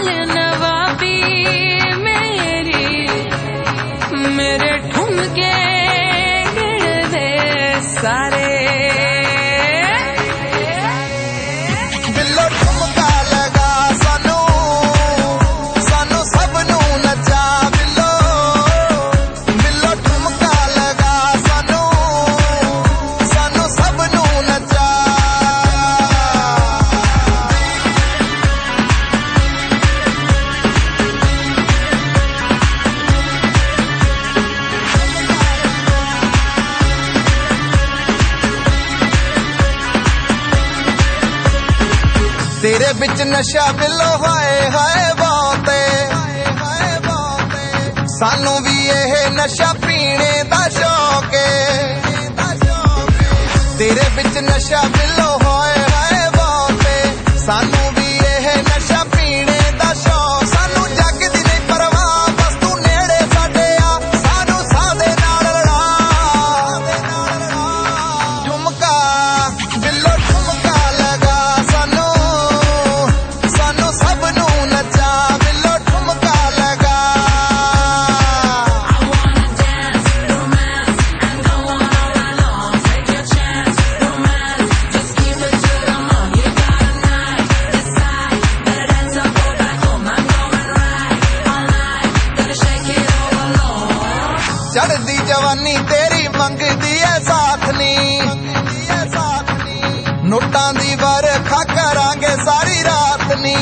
चाल नवाबी मेरी मेरे ठुमके गिण दे सारे तेरे बिच नशा बिलो हाय हाय बाते सानू भी यह नशा पीने दा शौक है तेरे बिच नशा बिलो हाय हाय बाते सानू भी यह नशा पीने दा शौक सानू जग दी नहीं परवाह बस तू नेड़े साडे आ सानू सादे नाल लड़ा झुमका बिलो झुमका लगा सानू चढ़दी जवानी तेरी मंगदी है साथ नी नोटां दी बरखा करांगे सारी रात नी।